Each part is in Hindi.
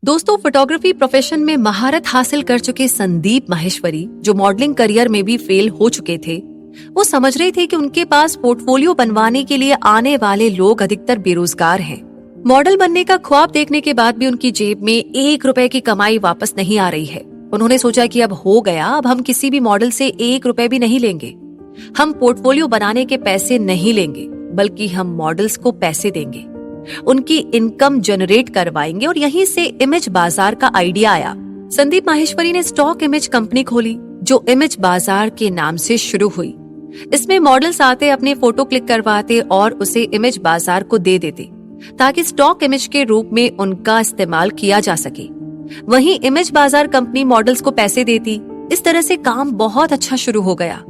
दोस्तों, फोटोग्राफी प्रोफेशन में महारत हासिल कर चुके संदीप माहेश्वरी, जो मॉडलिंग करियर में भी फेल हो चुके थे, वो समझ रहे थे कि उनके पास पोर्टफोलियो बनवाने के लिए आने वाले लोग अधिकतर बेरोजगार हैं। मॉडल बनने का ख्वाब देखने के बाद भी उनकी जेब में 1 रुपए की कमाई वापस नहीं आ रही है। उन्होंने सोचा कि अब हो गया, अब हम किसी भी मॉडल से 1 रुपए भी नहीं लेंगे। हम पोर्टफोलियो बनाने के पैसे नहीं लेंगे, बल्कि हम मॉडल्स को पैसे देंगे, उनकी इनकम जनरेट करवाएंगे। और यहीं से इमेज बाजार का आइडिया आया। संदीप माहेश्वरी ने स्टॉक इमेज कंपनी खोली, जो इमेज बाजार के नाम से शुरू हुई। इसमें मॉडल्स आते, अपने फोटो क्लिक करवाते और उसे इमेज बाजार को दे देते, ताकि स्टॉक इमेज के रूप में उनका इस्तेमाल किया जा सके। वहीं इमेज बाजार कंपनी मॉडल्स को पैसे देती। इस तरह से काम बहुत अच्छा शुरू हो गया।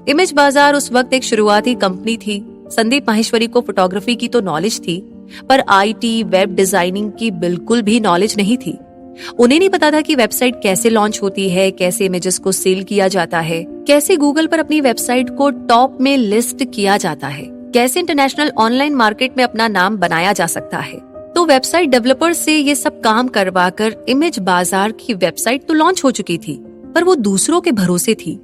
इमेज बाजार उस वक्त एक शुरुआती कंपनी थी। संदीप माहेश्वरी को फोटोग्राफी की तो नॉलेज थी, पर आईटी, वेब डिजाइनिंग की बिल्कुल भी नॉलेज नहीं थी। उन्हें नहीं पता था कि वेबसाइट कैसे लॉन्च होती है, कैसे इमेजेस को सेल किया जाता है, कैसे गूगल पर अपनी वेबसाइट को टॉप में लिस्ट किया जाता है, कैसे इंटरनेशनल ऑनलाइन मार्केट में अपना नाम बनाया जा सकता है। तो वेबसाइट डेवलपर से ये सब काम करवाकर इमेज बाजार की वेबसाइट तो लॉन्च हो चुकी थी, पर वो दूसरों के भरोसे थी।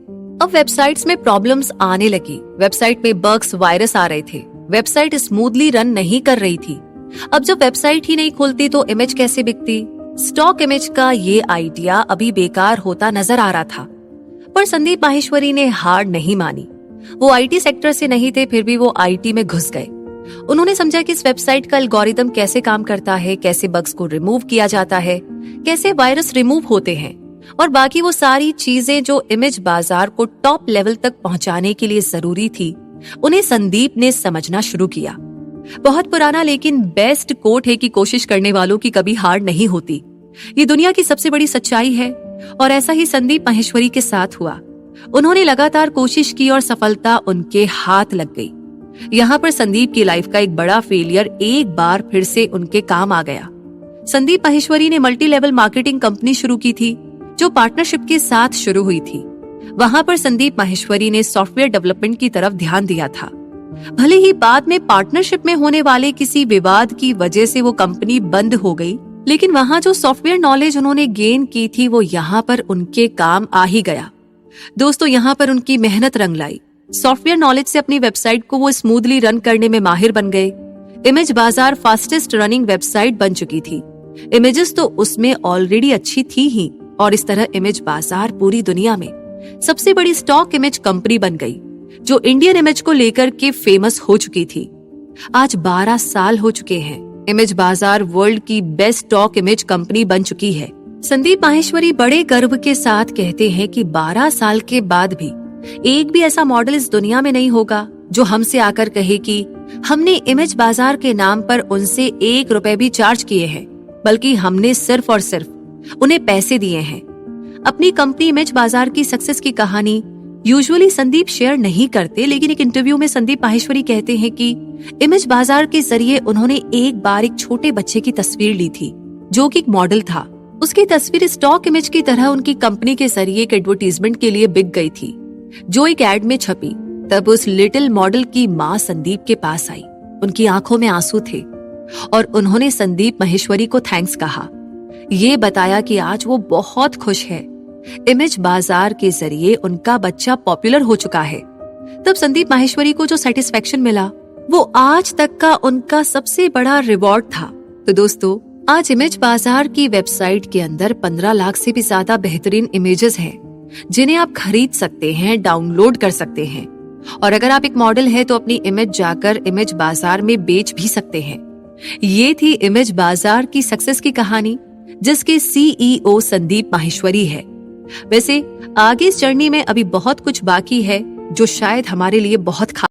अब वेबसाइट्स में प्रॉब्लम्स आने लगी। वेबसाइट में बग्स, वायरस आ रहे थे। वेबसाइट स्मूथली रन नहीं कर रही थी। अब जब वेबसाइट ही नहीं खुलती तो इमेज कैसे बिकती? स्टॉक इमेज का ये आइडिया अभी बेकार होता नजर आ रहा था। पर संदीप माहेश्वरी ने हार नहीं मानी। वो आईटी सेक्टर से नहीं थे, फिर भी वो आईटी में घुस गए। उन्होंने समझा कि इस वेबसाइट का एल्गोरिदम कैसे काम करता है, कैसे बग्स को रिमूव किया जाता है, कैसे वायरस रिमूव होते हैं, और बाकी वो सारी चीजें जो इमेज बाजार को टॉप लेवल तक पहुंचाने के लिए जरूरी थी, उन्हें संदीप ने समझना शुरू किया। बहुत पुराना लेकिन बेस्ट कोट है कि कोशिश करने वालों की कभी हार नहीं होती। ये दुनिया की सबसे बड़ी सच्चाई है, और ऐसा ही संदीप माहेश्वरी के साथ हुआ। उन्होंने लगातार कोशिश की और सफलता उनके हाथ लग गई। यहाँ पर संदीप की लाइफ का एक बड़ा फेलियर एक बार फिर से उनके काम आ गया। संदीप माहेश्वरी ने मल्टी लेवल मार्केटिंग कंपनी शुरू की थी, जो पार्टनरशिप के साथ शुरू हुई थी। वहां पर संदीप माहेश्वरी ने सॉफ्टवेयर डेवलपमेंट की तरफ ध्यान दिया था। भले ही बाद में पार्टनरशिप में होने वाले किसी विवाद की वजह से वो कंपनी बंद हो गई, लेकिन वहां जो सॉफ्टवेयर नॉलेज उन्होंने गेन की थी, वो यहाँ पर उनके काम आ ही गया। दोस्तों, यहाँ पर उनकी मेहनत रंग लाई। सॉफ्टवेयर नॉलेज से अपनी वेबसाइट को वो स्मूथली रन करने में माहिर बन गए। इमेज बाजार फास्टेस्ट रनिंग वेबसाइट बन चुकी थी। इमेजेस तो उसमें ऑलरेडी अच्छी थी ही, और इस तरह इमेज बाजार पूरी दुनिया में सबसे बड़ी स्टॉक इमेज कंपनी बन गई, जो इंडियन इमेज को लेकर के फेमस हो चुकी थी। आज 12 साल हो चुके हैं। इमेज बाजार वर्ल्ड की बेस्ट स्टॉक इमेज कंपनी बन चुकी है। संदीप माहेश्वरी बड़े गर्व के साथ कहते हैं कि 12 साल के बाद भी एक भी ऐसा मॉडल इस दुनिया में नहीं होगा जो हमसे आकर कहे कि हमने इमेज बाजार के नाम पर उनसे 1 रुपए भी चार्ज किए हैं, बल्कि हमने सिर्फ और सिर्फ उन्हें पैसे दिए हैं। अपनी कंपनी इमेज बाजार की सक्सेस की कहानी यूजुअली संदीप शेयर नहीं करते, लेकिन एक इंटरव्यू में संदीप माहेश्वरी कहते हैं कि इमेज बाजार के जरिए उन्होंने एक बार एक छोटे बच्चे की तस्वीर ली थी, जो कि एक मॉडल था। उसकी तस्वीर स्टॉक इमेज की तरह उनकी कंपनी के जरिए एक एडवर्टीजमेंट के लिए बिक गई थी, जो एक एड में छपी। तब उस लिटिल मॉडल की माँ संदीप के पास आई। उनकी आंखों में आंसू थे, और उन्होंने संदीप माहेश्वरी को थैंक्स कहा। ये बताया कि आज वो बहुत खुश है। इमेज बाजार के जरिए उनका बच्चा पॉपुलर हो चुका है। तब संदीप माहेश्वरी को जो सेटिस्फेक्शन मिला, वो आज तक का उनका सबसे बड़ा रिवॉर्ड था। तो दोस्तों, आज इमेज बाजार की वेबसाइट के अंदर 15 लाख से भी ज्यादा बेहतरीन इमेजेस हैं, जिन्हें आप खरीद सकते हैं, डाउनलोड कर सकते हैं। और अगर आप एक मॉडल है तो अपनी इमेज जाकर इमेज बाजार में बेच भी सकते हैं। ये थी इमेज बाजार की सक्सेस की कहानी, जिसके सीईओ संदीप माहेश्वरी है। वैसे आगे इस जर्नी में अभी बहुत कुछ बाकी है, जो शायद हमारे लिए बहुत